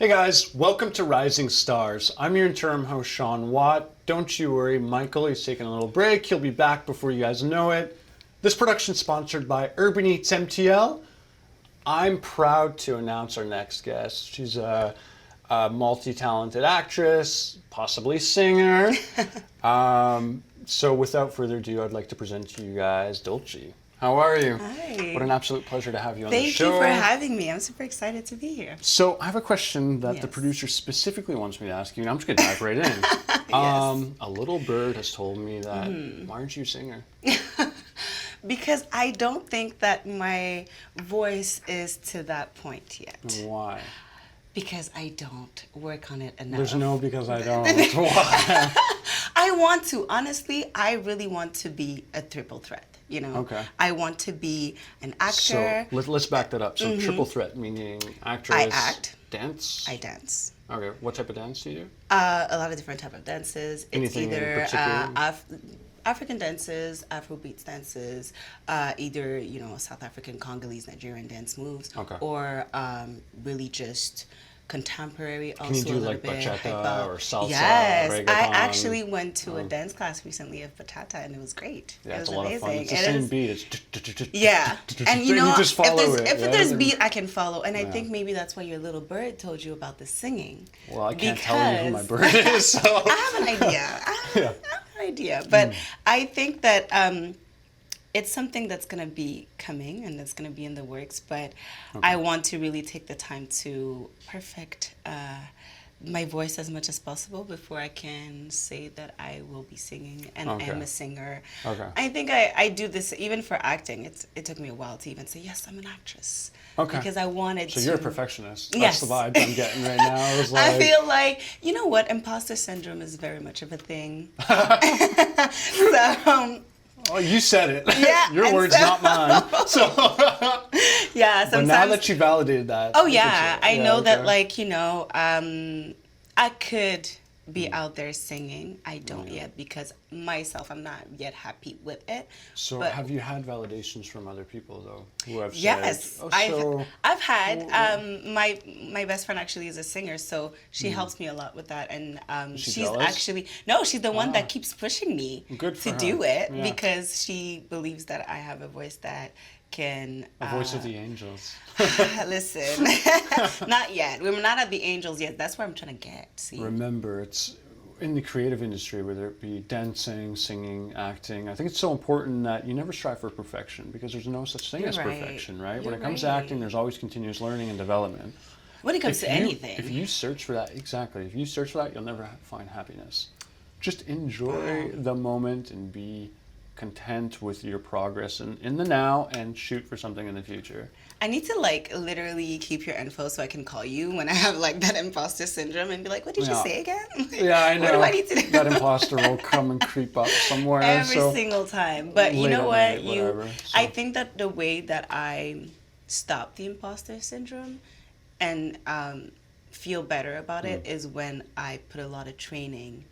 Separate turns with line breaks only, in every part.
Hey guys, welcome to Rising Stars. I'm your interim host, Sean Watt. Don't you worry, Michael, he's taking a little break. He'll be back before you guys know it. This production is sponsored by Urban Eats MTL. I'm proud to announce our next guest. She's a multi-talented actress, possibly singer. So without further ado, I'd like to present to you guys Dolce. How are you?
Hi.
What an absolute pleasure to have you on the show.
Thank you for having me. I'm super excited to be here.
So I have a question that the
Yes.
producer specifically wants me to ask you, and I'm just going to dive right in.
Yes.
A little bird has told me that, why aren't you a singer?
Because I don't think that my voice is to that point yet.
Why?
Because I don't work on it enough.
There's no because I don't. Why?
I want to. Honestly, I really want to be a triple threat. You know,
Okay.
I want to be an actor.
So let's back that up. So triple threat, meaning actress,
I act.
dance?
I dance.
Okay, what type of dance do you do?
A lot of different type of dances.
Anything
it's
in
either
particular?
African dances, Afrobeats dances, either South African, Congolese, Nigerian dance moves,
Okay.
or really just contemporary.
Can you do like bachata or salsa?
Yes,
reggaeton?
I actually went to a dance class recently of bachata, and it was great.
Yeah,
it
it's
was
a lot
amazing.
of fun. It's the
It
same
is-
beat. It's
Yeah, and you know,
just follow
if
it.
there's
yeah?
beat, I can follow, and I
Yeah.
think maybe that's why your little bird told you about the singing.
Well, I can't tell you who my
Because-
bird is, so.
I have an idea. I have an idea, but I think that it's something that's going to be coming and that's going to be in the works. But I want to really take the time to perfect my voice as much as possible before I can say that I will be singing and am a singer.
Okay.
I think I do this even for acting. It took me a while to even say, yes, I'm an actress.
Okay.
Because I wanted to.
So you're a perfectionist.
Yes.
That's the vibe I'm getting right now. I was like,
I feel like, you know what, imposter syndrome is very much of a thing. So,
oh, you said it.
Yeah,
Your
and
words,
so-
not mine. So,
yeah,
but
sometimes.
now that you validated that.
Oh, yeah, I know that,
okay.
like, I could be out there singing. I don't yet because myself, I'm not yet happy with it.
So
but
have you had validations from other people, though, who have
yes,
said, oh,
I've had my best friend actually is a singer, so she helps me a lot with that, and
she
she's
jealous?
actually she's the one that keeps pushing me
Good for
to
her.
do it
Yeah.
because she believes that I have a voice that can
a voice of the angels.
listen. Not yet. We're not at the angels yet. That's where I'm trying to get. See.
Remember, it's in the creative industry, whether it be dancing, singing, acting, I think it's so important that you never strive for perfection because there's no such thing
You're
as
right.
perfection, right? When
You're
it comes to
right.
acting, there's always continuous learning and development.
When it comes to anything.
If you search for that, exactly, if you search for that, you'll never find happiness. Just enjoy the moment and be content with your progress in the now and shoot for something in the future.
I need to like literally keep your info so I can call you when I have like that imposter syndrome and be like, what did you
Yeah.
say again?
Yeah, I know.
What do I need to do?
That imposter will come and creep up somewhere.
Every
so
single time. But you
late
know
at
what?
night, whatever, so.
I think that the way that I stop the imposter syndrome and feel better about it is when I put a lot of training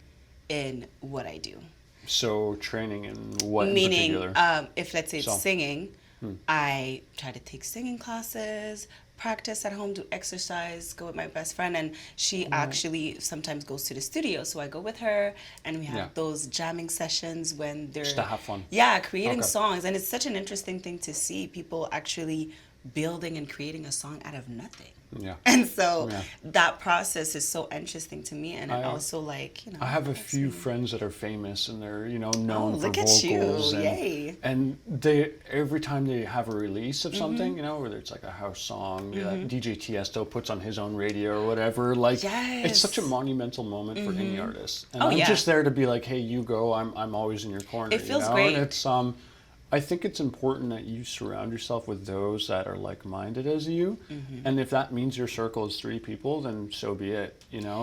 in what I do.
So training in what
Meaning,
in particular?
if let's say it's
So.
singing, I try to take singing classes, practice at home, do exercise, go with my best friend, and she actually sometimes goes to the studio, so I go with her, and we have
Yeah.
those jamming sessions when they're
Just to have fun.
Yeah, creating
Okay.
songs, and it's such an interesting thing to see people actually building and creating a song out of nothing.
Yeah.
And so
Yeah.
that process is so interesting to me, and
I-
it also like
I have a
makes
few
me-
friends that are famous and they're known for
look at
vocals
you.
and
Yay.
and they every time they have a release of something whether it's like a house song DJ Tiesto puts on his own radio or whatever, like it's such a
Yes.
monumental moment for any artist, and
Oh,
I'm
yeah.
just there to be like, hey, you go, I'm always in your corner.
It feels
and
great.
it's I think it's important that you surround yourself with those that are like-minded as you. And if that means your circle is 3 people, then so be it,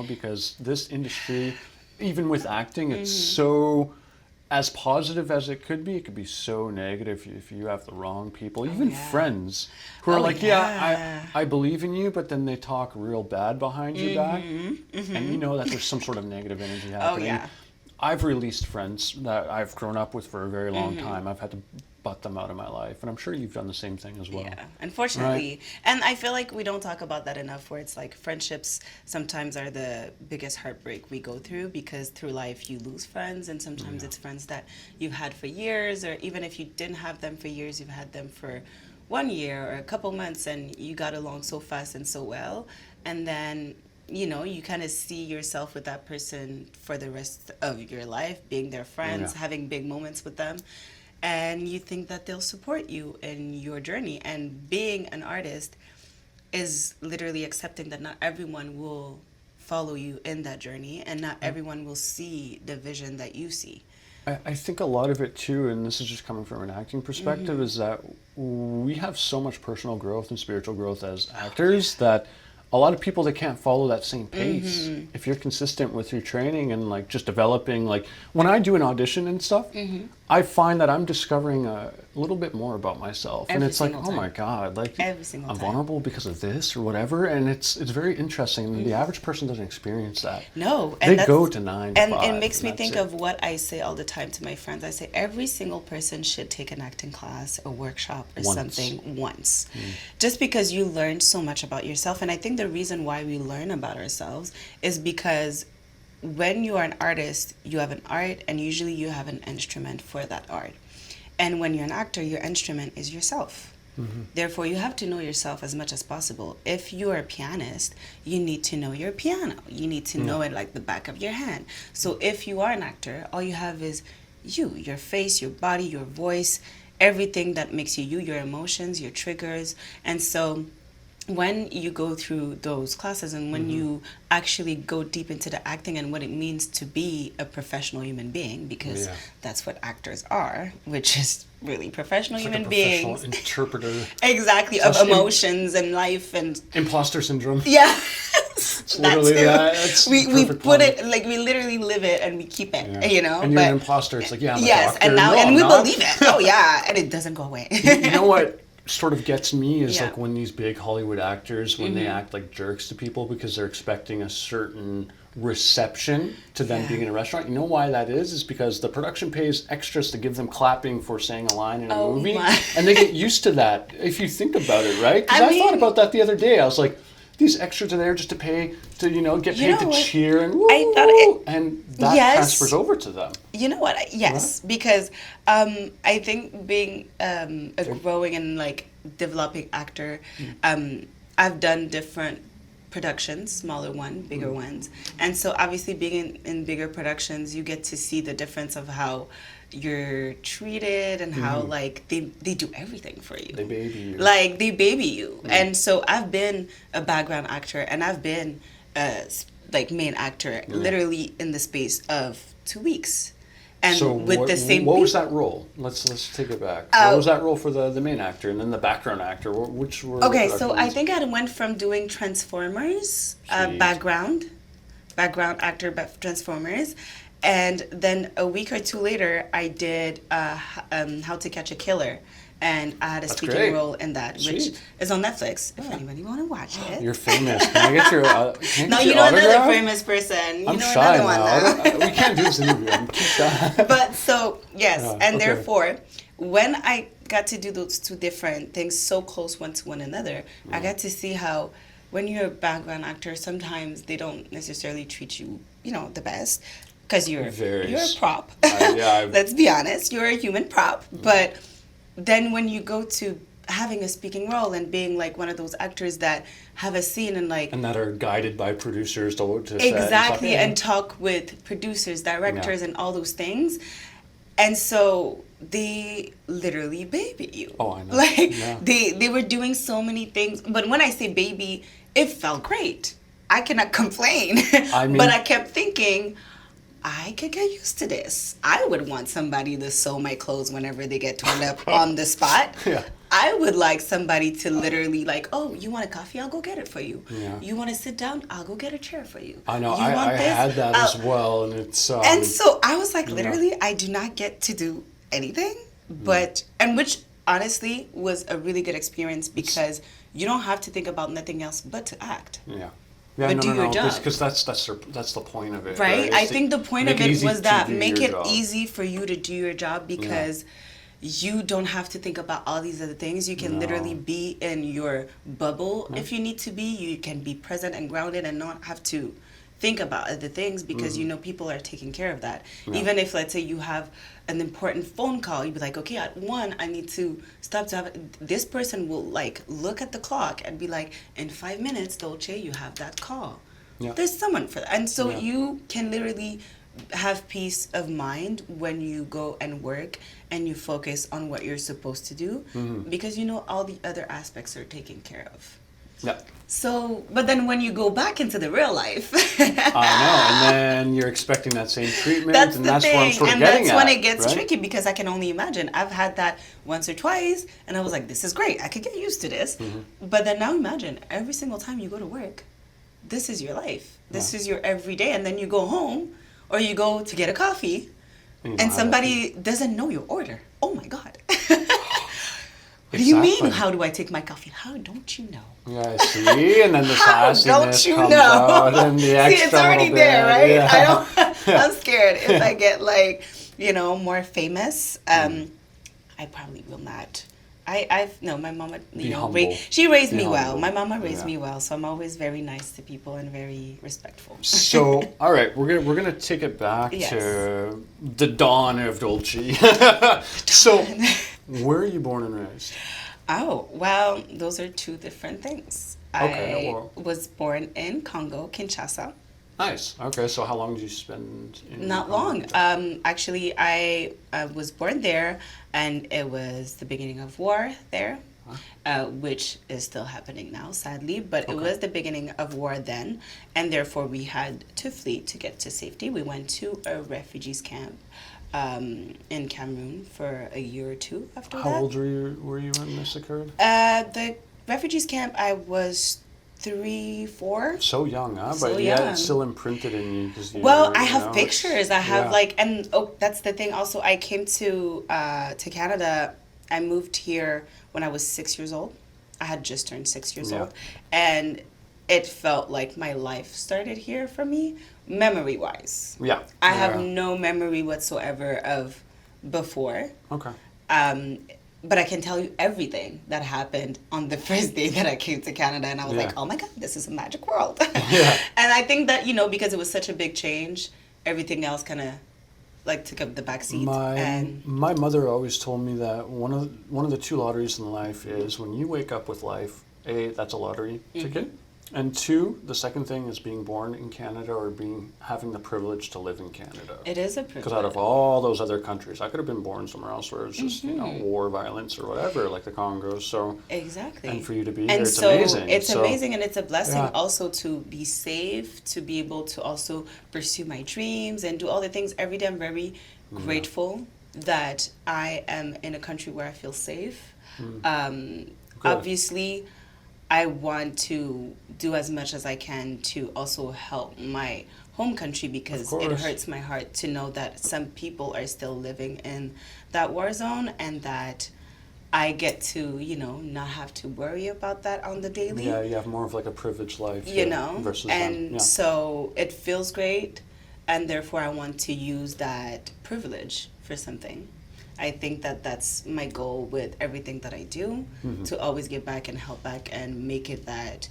because this industry, even with acting, it's so, as positive as it could be so negative if you have the wrong people, even
yeah.
friends who are
Oh,
like,
yeah.
I believe in you, but then they talk real bad behind your back. And you know that there's some sort of negative energy happening.
yeah.
I've released friends that I've grown up with for a very long time. I've had to butt them out of my life. And I'm sure you've done the same thing as well.
Yeah, unfortunately. Right? And I feel like we don't talk about that enough, where it's like friendships sometimes are the biggest heartbreak we go through, because through life you lose friends, and sometimes it's friends that you've had for years, or even if you didn't have them for years, you've had them for 1 year or a couple months, and you got along so fast and so well. And then you kind of see yourself with that person for the rest of your life, being their friends, having big moments with them. And you think that they'll support you in your journey. And being an artist is literally accepting that not everyone will follow you in that journey, and not everyone will see the vision that you see.
I think a lot of it too, and this is just coming from an acting perspective, is that we have so much personal growth and spiritual growth as actors that a lot of people, they can't follow that same pace. If you're consistent with your training and like just developing, like when I do an audition and stuff, I find that I'm discovering a little bit more about myself. And it's like, oh my God, like I'm vulnerable because of this or whatever. And it's very interesting. And the average person doesn't experience that.
No.
And they go to 9 to 5.
And it makes me think of what I say all the time to my friends. I say every single person should take an acting class, a workshop or something once. Just because you learn so much about yourself. And I think the reason why we learn about ourselves is because when you are an artist, you have an art, and usually you have an instrument for that art. And when you're an actor, your instrument is yourself. Therefore, you have to know yourself as much as possible. If you are a pianist, you need to know your piano. You need to know it like the back of your hand. So if you are an actor, all you have is your face, your body, your voice, everything that makes you, your emotions, your triggers. And so when you go through those classes, and when you actually go deep into the acting and what it means to be a professional human being, because that's what actors are, which is really professional human beings.
Interpreter.
Exactly, of emotions and life and
imposter syndrome.
Yeah.
It's literally that.
We put it, like, we literally live it and we keep it,
And you're an imposter. It's like, I'm a doctor.
And we believe it. Oh yeah, and it doesn't go away.
You know what sort of gets me is like when these big Hollywood actors, when they act like jerks to people because they're expecting a certain reception to them being in a restaurant. You know why that is because the production pays extras to give them clapping for saying a line in a movie. And they get used to that, if you think about it, right? Because I thought about that the other day. I was like, these extras are there just to pay to, get paid to cheer and woo, and that transfers over to them.
You know what? Yes, because I think being a growing and like developing actor, I've done different productions, smaller one, bigger ones, and so obviously being in bigger productions, you get to see the difference of how you're treated and how like they do everything for you.
They baby you.
Like they baby you. And so I've been a background actor, and I've been a like main actor literally in the space of 2 weeks. And
so
with the same
what was that role? Let's take it back. What was that role for the main actor and then the background actor? Which were
so I think I went from doing Transformers background actor Transformers. And then a week or two later, I did How to Catch a Killer, and I had a speaking role in that, which is on Netflix. If anybody want to watch it,
you're famous. Can I get your?
No, you know another famous person.
I'm shy now. We can't do this interview. I'm too shy.
But so therefore, when I got to do those two different things so close one to one another, I got to see how when you're a background actor, sometimes they don't necessarily treat you, the best. Because you're a prop. Let's be honest, you're a human prop. But then when you go to having a speaking role and being like one of those actors that have a scene and that are guided by producers to exactly and talk with producers, directors, and all those things, and so they literally baby you.
Oh, I know.
Like they were doing so many things, but when I say baby, it felt great. I cannot complain. But I kept thinking, I could get used to this. I would want somebody to sew my clothes whenever they get turned up on the spot. I would like somebody to literally like, oh, you want a coffee? I'll go get it for you. You want to sit down? I'll go get a chair for you.
I know. I had that as well, and it's.
And so I was like, literally, I do not get to do anything, and which honestly was a really good experience because you don't have to think about nothing else but to act.
Yeah, but do your job. Because that's the point of it.
Right? I think the point of it was that make it easy for you to do your job because you don't have to think about all these other things. You can
No.
literally be in your bubble if you need to be. You can be present and grounded and not have to think about other things because you know people are taking care of that.
Yeah.
Even if, let's say, you have an important phone call, you'd be like, okay, at 1 I need to stop to have this person will like look at the clock and be like, in 5 minutes, Dolce, you have that call.
Yeah.
There's someone for that. And so
Yeah.
you can literally have peace of mind when you go and work and you focus on what you're supposed to do because you know all the other aspects are taken care of.
Yeah.
So, but then when you go back into the real life,
I know, and then you're expecting that same treatment,
that's
and
the
that's what I'm
thing,
sort of
and
getting
that's when
at,
it gets
right?
tricky because I can only imagine. I've had that once or twice, and I was like, "This is great. I could get used to this." But then now imagine every single time you go to work, this is your life. This is your everyday, and then you go home or you go to get a coffee, and somebody doesn't know your order. Oh my God. What do you mean?
Exactly.
How do I take my coffee? How don't you know?
Yeah, I see, and then the
How
sassiness
don't you
comes
know?
out, and the
See,
extra
it's already
little
there,
bit.
right?
Yeah.
I don't. I'm scared if I get like, you know, more famous. I probably will not. I've no, my mama,
Be
you know,
humble.
she raised
Be
me well.
humble.
My mama raised
Yeah.
me well, so I'm always very nice to people and very respectful.
So, all right, we're gonna take it back
Yes.
to the dawn of Dolce. So, where are you born and raised?
Oh, well, those are two different things.
Okay,
I
well.
was born in Congo, Kinshasa.
Nice. Okay, so how long did you spend in
Not long. Actually, I was born there, and it was the beginning of war there, which is still happening now, sadly. But it was the beginning of war then, and therefore we had to flee to get to safety. We went to a refugees camp in Cameroon for a year or two after
How
that.
old were you when this occurred?
The refugees camp, I was 3, 4.
So young, huh?
So
But yeah,
young.
it's still imprinted in you. 'Cause
Well,
you're,
I
you
have
know,
pictures. I have
yeah.
like, and oh, that's the thing. Also, I came to Canada. I moved here when I was 6 years old. I had just turned 6 years
Yeah.
old, and it felt like my life started here for me, memory wise.
Yeah.
I have
Yeah.
no memory whatsoever of before.
Okay.
But I can tell you everything that happened on the first day that I came to Canada, and I was
Yeah.
like, "Oh my God, this is a magic world!"
Yeah.
And I think that, you know, because it was such a big change, everything else kind of like took up the back seat. And
My mother always told me that one of the two lotteries in life is when you wake up with life, A, that's a lottery ticket. And 2, the second thing is being born in Canada or having the privilege to live in Canada.
it is a privilege.
Because out of all those other countries, I could have been born somewhere else where it's just, you know, war, violence, or whatever, like the Congo. So,
Exactly.
and for you to be
And
here, it's
so
amazing.
it's
So,
amazing, and it's a blessing
Yeah.
also to be safe, to be able to also pursue my dreams and do all the things. Every day I'm very grateful that I am in a country where I feel safe. Obviously, I want to do as much as I can to also help my home country because it
course.
hurts my heart to know that some people are still living in that war zone and that I get to, you know, not have to worry about that on the daily.
Yeah, you have more of like a privileged life.
You know,
versus
and
them. Yeah.
so it feels great, and therefore I want to use that privilege for something. I think that that's my goal with everything that I do, to always give back and help back and make it that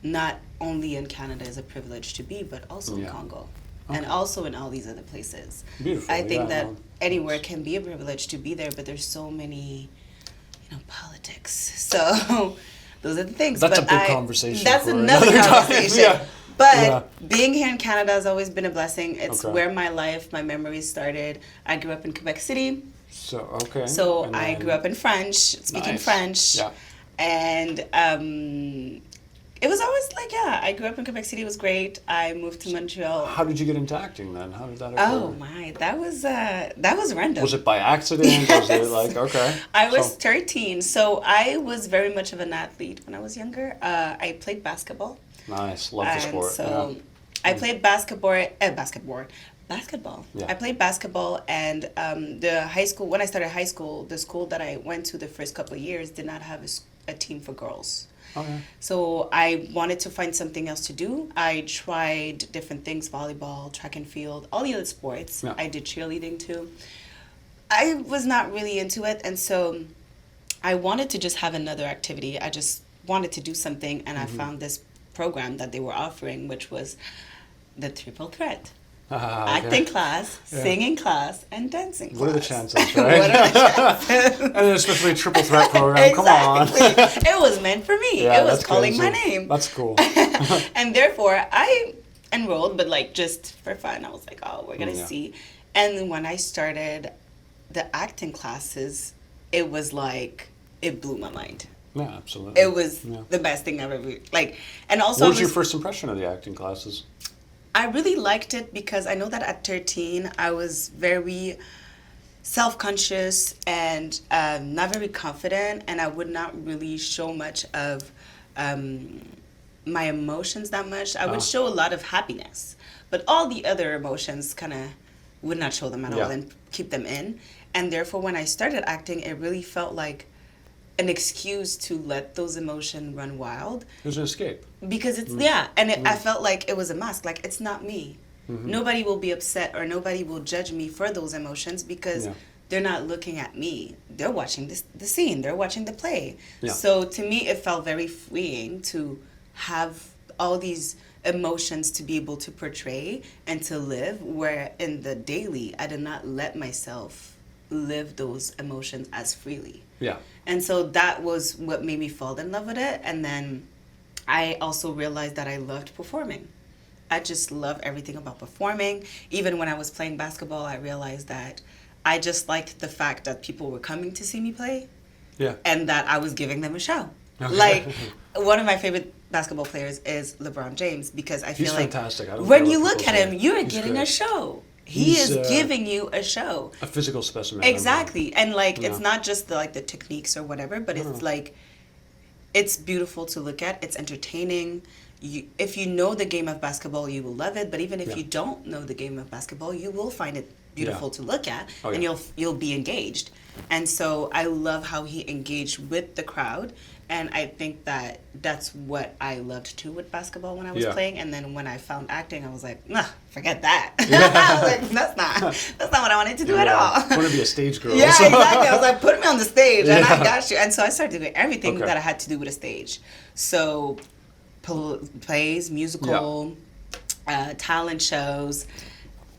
not only in Canada is a privilege to be, but also in
Yeah.
Congo and also in all these other places.
Beautiful,
I think
yeah,
that
no,
anywhere can be a privilege to be there, but there's so many, you know, politics. So those are the things.
That's
but
a big conversation
That's
for
another
another time,
conversation.
yeah.
But
Yeah.
being here in Canada has always been a blessing. It's
Okay.
where my life, my memories started. I grew up in Quebec City.
So, okay.
So
And
I
then-
grew up in French, speaking
Nice.
French.
Yeah.
And it was always like, yeah, I grew up in Quebec City. It was great. I moved to Montreal.
How did you get into acting then? How did that occur?
Oh my, that was random.
Was it by accident? Was it
Yes.
like, okay.
I was
So-
13, so I was very much of an athlete when I was younger. I played basketball.
Nice. Love the
And
sport.
so
yeah.
I played basketball.
Yeah.
I played basketball, and the high school. When I started high school, the school that I went to the first couple of years did not have a team for girls.
Okay.
So I wanted to find something else to do. I tried different things: volleyball, track and field, all the other sports.
Yeah.
I did cheerleading too. I was not really into it, and so I wanted to just have another activity. I just wanted to do something, and I found this program that they were offering, which was the triple threat. Acting class, singing class, and dancing class.
What are the chances, right?
What are the chances?
And especially a triple threat program. Come on.
It was meant for me.
Yeah,
it was
that's
calling
crazy.
my name.
That's cool.
And therefore, I enrolled, but like just for fun. I was like, oh, we're going to see. And when I started the acting classes, it was like, it blew my mind.
Yeah, absolutely.
It was the best thing I've ever, like, and also.
What was your first impression of the acting classes?
I really liked it because I know that at 13, I was very self-conscious and not very confident, and I would not really show much of my emotions that much. I would show a lot of happiness, but all the other emotions kind of would not show them at all and keep them in. And therefore, when I started acting, it really felt like an excuse to let those emotions run wild.
It was an escape.
Because it's, I felt like it was a mask. Like, it's not me. Nobody will be upset or nobody will judge me for those emotions because they're not looking at me. They're watching the scene. They're watching the play.
Yeah.
So to me, it felt very freeing to have all these emotions to be able to portray and to live, where in the daily, I did not let myself live those emotions as freely.
Yeah.
And so that was what made me fall in love with it. And then I also realized that I loved performing. I just love everything about performing. Even when I was playing basketball, I realized that I just liked the fact that people were coming to see me play.
Yeah.
And that I was giving them a show.
Okay.
Like, one of my favorite basketball players is LeBron James, because I feel
He's
like
fantastic. I don't
when
care
you
what
look
people
at
say.
him, you're
He's
getting
great.
a show. He
He's,
is giving you a show.
A physical specimen.
Exactly. And like, it's not just the techniques or whatever, but it's like, it's beautiful to look at. It's entertaining. If you know the game of basketball, you will love it. But even if you don't know the game of basketball, you will find it beautiful to look at, and you'll be engaged. And so I love how he engaged with the crowd. And I think that that's what I loved too with basketball when I was playing. And then when I found acting, I was like, nah, forget that. I was like, that's not what I wanted to do at all.
I want to be a stage girl.
Yeah, exactly. I was like, put me on the stage and I got you. And so I started doing everything that I had to do with a stage. So plays, musical, talent shows,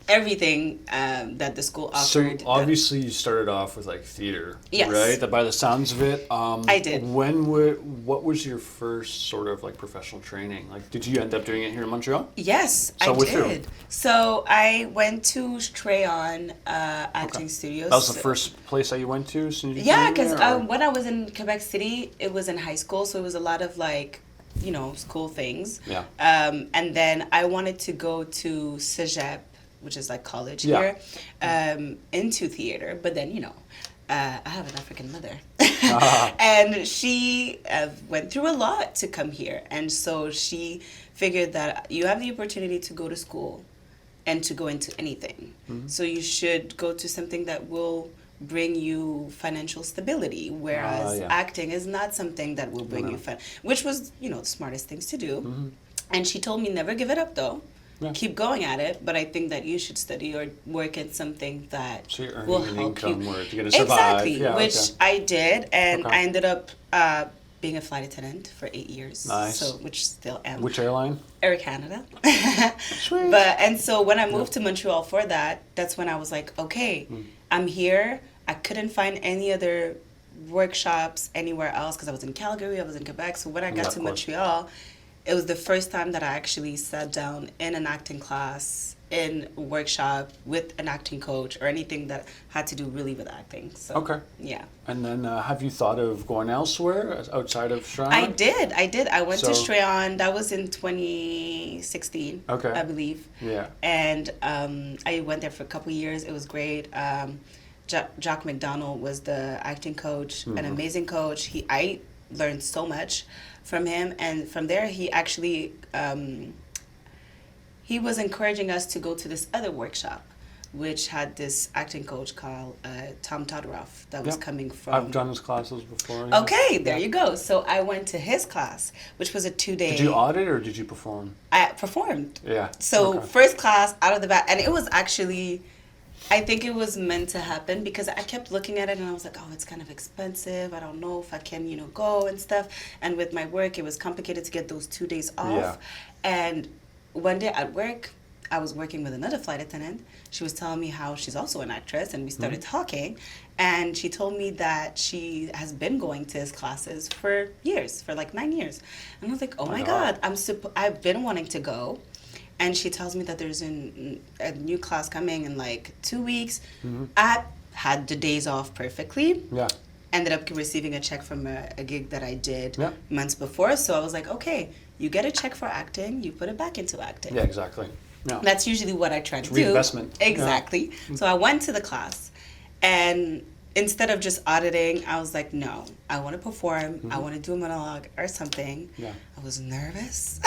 everything that the school offered.
So obviously you started off with like theater,
yes,
right? That by the sounds of it,
I did.
What was your first sort of like professional training? Like, did you end up doing it here in Montreal?
Yes,
So
I
with
did. So I went to Strayon Acting Studios.
That was the first place that you went to?
Yeah, because when I was in Quebec City, it was in high school, so it was a lot of like, school things.
Yeah.
And then I wanted to go to Cégep, which is like college here, into theater. But then, I have an African mother. And she went through a lot to come here. And so she figured that you have the opportunity to go to school and to go into anything. Mm-hmm. So you should go to something that will bring you financial stability, whereas acting is not something that will bring you which was, the smartest things to do. Mm-hmm. And she told me never give it up though. Yeah. Keep going at it, but I think that you should study or work at something that will help you.
Where you're gonna survive.
Exactly, which I I ended up being a flight attendant for 8 years.
Nice.
So, which still am.
Which airline?
Air Canada.
Sweet.
And so when I moved to Montreal for that, that's when I was like, okay, I'm here. I couldn't find any other workshops anywhere else because I was in Calgary, I was in Quebec. So when I got to Montreal, it was the first time that I actually sat down in an acting class, in a workshop with an acting coach or anything that had to do really with acting. So,
okay.
Yeah.
And then have you thought of going elsewhere outside of Strayon?
I did. I went to Strayon. That was in 2016, I believe.
Yeah.
And I went there for a couple of years. It was great. Jock McDonald was the acting coach, an amazing coach. I learned so much from him, and from there he actually he was encouraging us to go to this other workshop, which had this acting coach called Tom Todoroff that was coming from.
I've done his classes before. Yeah.
Okay, there you go. So I went to his class, which was a 2-day.
Did you audit or did you perform?
I performed.
Yeah.
So first class out of the bat, and it was actually I think it was meant to happen because I kept looking at it and I was like, oh, it's kind of expensive. I don't know if I can, go and stuff. And with my work, it was complicated to get those 2 days off.
Yeah.
And one day at work, I was working with another flight attendant. She was telling me how she's also an actress, and we started talking. And she told me that she has been going to his classes for years, for like 9 years. And I was like, oh my God, I've been wanting to go. And she tells me that there's a new class coming in like 2 weeks. I had the days off perfectly.
Yeah.
Ended up receiving a check from a gig that I did
Yeah.
months before. So I was like, okay, you get a check for acting, you put it back into acting.
Yeah, exactly. Yeah.
That's usually what I try to do.
Reinvestment.
Exactly. Yeah. So I went to the class, and instead of just auditing, I was like, no, I want to perform. I want to do a monologue or something.
Yeah.
I was nervous.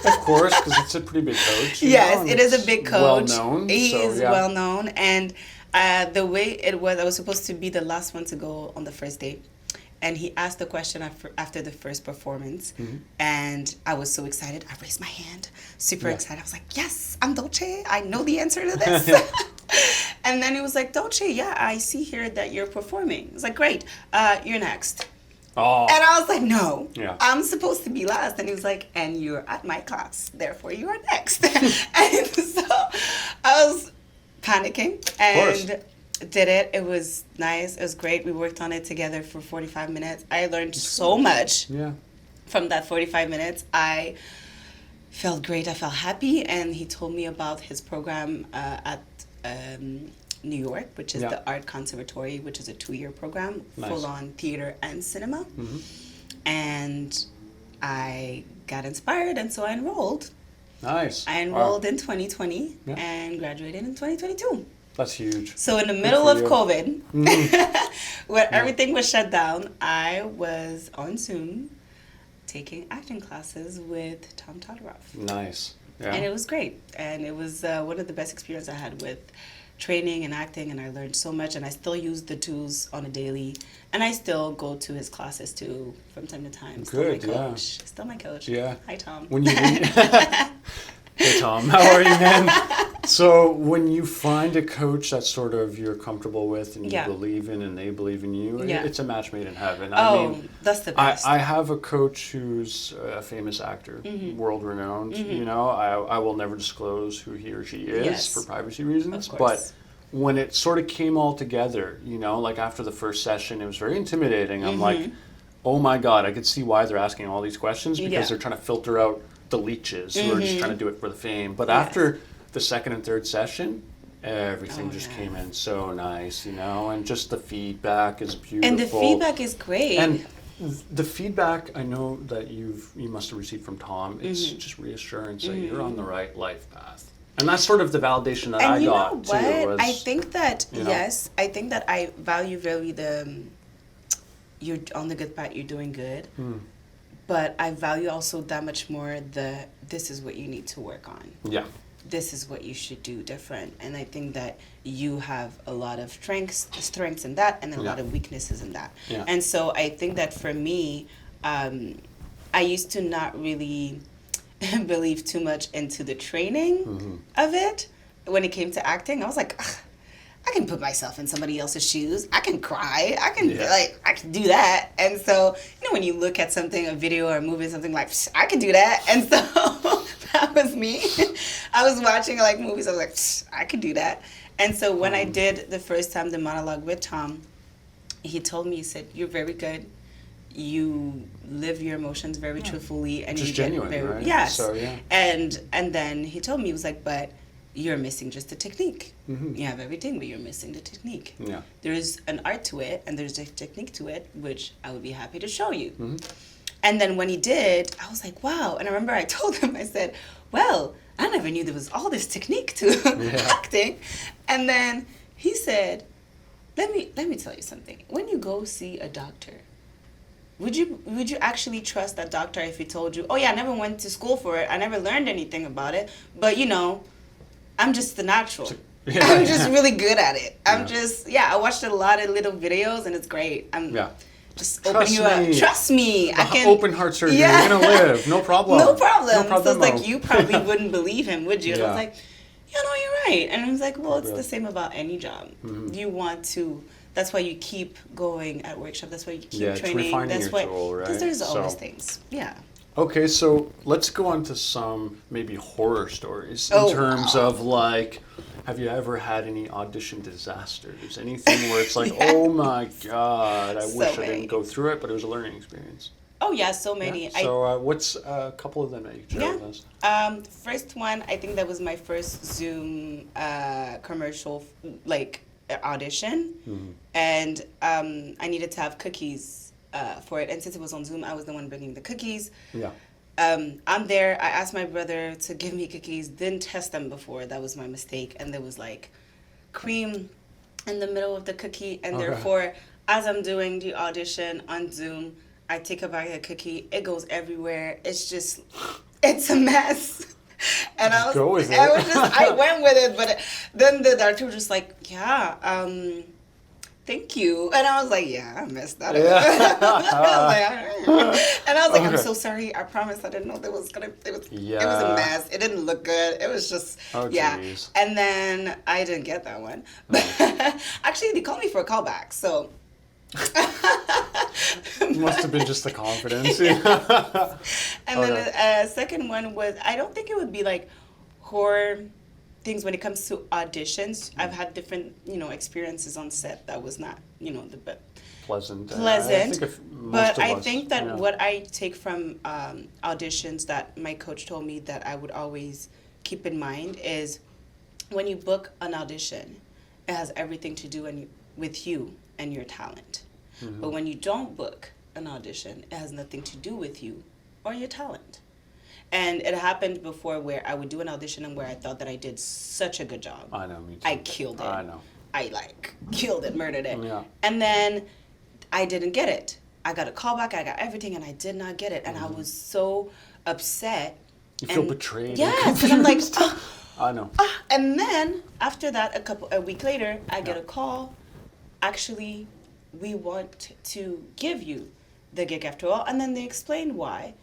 Of course, because it's a pretty big coach.
Yes, it is a big coach.
Well known.
He's well known, and the way it was, I was supposed to be the last one to go on the first day. And he asked the question after the first performance, and I was so excited. I raised my hand, super excited. I was like, yes, I'm Dolce. I know the answer to this. And then he was like, Dolce, yeah, I see here that you're performing. It's like, great, you're next.
Oh.
And I was like, no,
Yeah.
I'm supposed to be last. And he was like, and you're at my class, therefore you are next. And so I was panicking and did it. It was nice. It was great. We worked on it together for 45 minutes. I learned so much from that 45 minutes. I felt great. I felt happy. And he told me about his program at New York, which is the Art Conservatory, which is a 2-year program, full-on theater and cinema. And I got inspired, and so I enrolled.
Nice.
I enrolled in 2020 and graduated in 2022.
That's huge.
So in the middle of COVID, where everything was shut down, I was on Zoom taking acting classes with Tom Todoroff.
Nice. Yeah.
And it was great. And it was one of the best experiences I had with training and acting, and I learned so much, and I still use the tools on a daily, and I still go to his classes too from time to time. Still
Good,
my coach. Still my coach.
Yeah.
Hi, Tom.
When you Hey Tom, how are you, man? So when you find a coach that sort of you're comfortable with and you believe in and they believe in you, it's a match made in heaven.
I mean, that's the best.
I have a coach who's a famous actor, world renowned. I will never disclose who he or she is for privacy reasons. But when it sort of came all together, like after the first session, it was very intimidating. I'm like, oh my God, I could see why they're asking all these questions because they're trying to filter out the leeches who are just trying to do it for the fame. But after the second and third session, everything just came in so nice, and just the feedback is beautiful.
And the feedback is great.
And the feedback I know that you must have received from Tom, it's just reassurance that you're on the right life path. And that's sort of the validation that I got too.
I think that, I think that I value really you're on the good path, you're doing good. But I value also that much more this is what you need to work on. Yeah. This is what you should do different. And I think that you have a lot of strengths in that, and then a lot of weaknesses in that. Yeah. And so I think that for me, I used to not really believe too much into the training of it. When it came to acting, I was like, I can put myself in somebody else's shoes. I can cry. I can do that. And so, when you look at something, a video or a movie, something like, I can do that. And so that was me. I was watching movies. I was like, I could do that. And so when I did the first time the monologue with Tom, he told me, he said, you're very good. You live your emotions very truthfully, and
just
you
genuine,
get very
right?
yes.
So,
and then he told me, he was like, but you're missing just the technique. You have everything, but you're missing the technique. Yeah. There's an art to it, and there's a technique to it, which I would be happy to show you. And then when he did, I was like, wow. And I remember I told him, I said, well, I never knew there was all this technique to acting. And then he said, let me tell you something. When you go see a doctor, would you actually trust that doctor if he told you, oh yeah, I never went to school for it, I never learned anything about it, but I'm just the natural. I'm just really good at it. I watched a lot of little videos, and it's great. Just opening you up. Trust me.
Open heart surgery. You're going to live. No problem.
No problem. So it's like, you probably wouldn't believe him, would you? And I was like, you're Right. And I was like, well, it's
Really?
the same about any job. You want to, that's why you keep going at workshop. That's why you keep
It's
training.
refining
That's
your
why,
tool, right?
because there's always
So-
things. Yeah.
Okay, so let's go on to some maybe horror stories in
Oh,
terms
wow.
of like, have you ever had any audition disasters? Anything where it's like, oh my God, I
So
wish I
many.
didn't go through it, but it was a learning experience.
Oh, yeah, so many.
Yeah. So what's a couple of them that you can share
Yeah.
with us?
First one, I think that was my first Zoom commercial like audition, and I needed to have cookies for it. And since it was on Zoom, I was the one bringing the cookies.
Yeah.
I'm there. I asked my brother to give me cookies. Didn't test them before. That was my mistake. And there was like cream in the middle of the cookie, and
Okay.
therefore, as I'm doing the audition on Zoom, I take a bite of the cookie. It goes everywhere. It's a mess. And I was,
Go with it.
I went with it, but then the director was just like, yeah, thank you. And I was like, yeah, I messed that up.
Yeah.
I was like, all right. And I was like, I'm
Okay.
so sorry. I promise I didn't know it was a
Yeah.
mess. It didn't look good. It was just,
Oh,
yeah.
geez.
And then I didn't get that one. But actually, they called me for a callback. So.
Must have been just the confidence.
And then
Okay.
a second one was, I don't think it would be like horror things when it comes to auditions. I've had different, experiences on set that was not, the best.
Pleasant.
Pleasant.
I think if most
But
of
I
us,
think that
yeah.
what I take from auditions that my coach told me that I would always keep in mind is when you book an audition, it has everything to do with you and your talent.
Mm-hmm.
But when you don't book an audition, it has nothing to do with you or your talent. And it happened before where I would do an audition and where I thought that I did such a good job.
I know, me too.
I killed it.
I know.
I killed it, murdered it.
Yeah.
And then I didn't get it. I got a callback, I got everything, and I did not get it. And I was so upset.
You feel
and-
betrayed. and
Yes, and I'm like,
confused.
ah,
I know.
ah. And then after that, a week later, I get a call. Actually, we want to give you the gig after all. And then they explained why.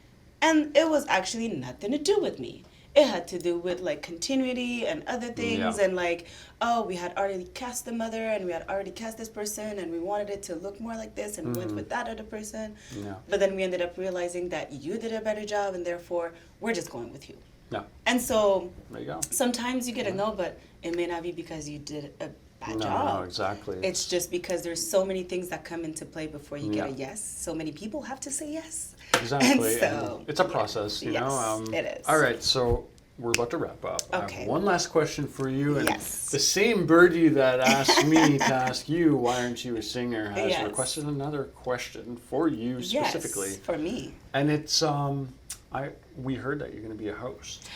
And it was actually nothing to do with me. It had to do with like continuity and other things,
Yeah.
and like, oh, we had already cast the mother and we had already cast this person and we wanted it to look more like this and we went with that other person.
Yeah.
But then we ended up realizing that you did a better job and therefore we're just going with you.
No.
And so
There you go.
sometimes you get a no, but it may not be because you did a bad
No,
job.
no, exactly.
It's just because there's so many things that come into play before you get a
Yeah.
yes. So many people have to say yes.
Exactly.
And so,
and it's a process, you know.
Yes, it is.
All right, so we're about to wrap up. I
Okay.
have one last question for you. And
Yes.
the same birdie that asked me to ask you, why aren't you a singer, has
Yes.
requested another question for you specifically.
Yes, for me.
And it's we heard that you're going to be a host.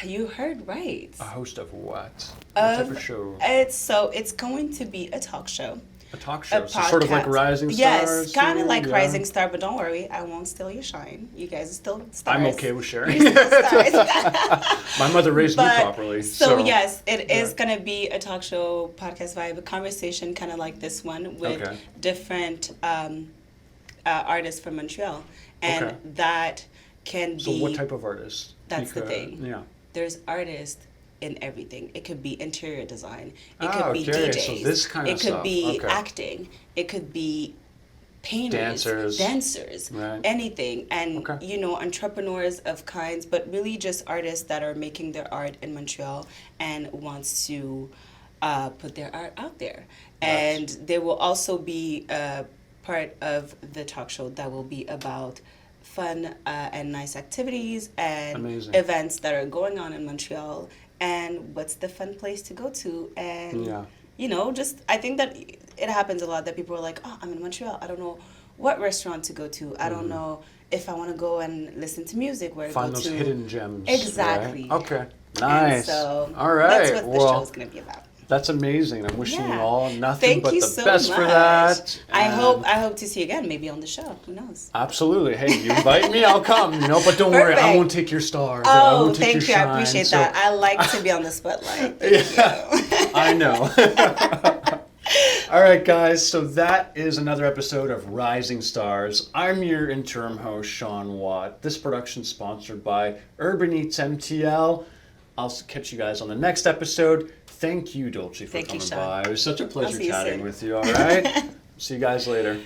You heard right.
A host of what? What type of show?
It's going to be a talk show.
A talk
A
show. So sort of like
podcast.
Rising Stars.
Yes, kind of
here?
like
Yeah.
Rising Star, but don't worry, I won't steal your shine. You guys are still stars.
I'm okay with sharing.
You're still stars.
My mother raised me
But-
properly.
So yes, it is
yeah.
going to be a talk show podcast vibe, a conversation kind of like this one with
Okay.
different artists from Montreal, and
Okay.
that can
So
be.
what type of artist?
That's the thing.
Yeah.
There's artists in everything. It could be interior design. It
Ah,
could be
okay,
DJs.
so this kind of
it could
stuff.
be
Okay.
acting. It could be painters, dancers,
Right.
anything. And
Okay.
entrepreneurs of kinds, but really just artists that are making their art in Montreal and wants to put their art out there. And there will also be a part of the talk show that will be about fun and nice activities and
Amazing.
events that are going on in Montreal and what's the fun place to go to. And
Yeah.
just I think that it happens a lot that people are like, oh, I'm in Montreal, I don't know what restaurant to go to, I don't know if I want to go and listen to music, where to
Find
go
those
to.
hidden gems.
Exactly.
Right? Okay.
And
Nice.
so
All right.
that's what the
well,
show is going to be about.
that's amazing. I'm wishing you
Yeah.
all nothing
Thank
but
you
the
so
best
much.
for that.
I
and-
hope to see you again, maybe on the show. Who knows?
Absolutely. Hey, you invite me, I'll come. But don't worry, I
Perfect.
won't take your stars. I
Oh,
won't take
thank
your
you.
shine.
I appreciate
So-
that. I like to be on the spotlight. Thank you.
I know. All right, guys. So that is another episode of Rising Stars. I'm your interim host, Sean Watt. This production sponsored by Urban Eats MTL. I'll catch you guys on the next episode. Thank you, Dolce, for
Thank you,
coming
Sean.
by. It was such a pleasure
see you
chatting
soon.
with you, all right? See you guys later.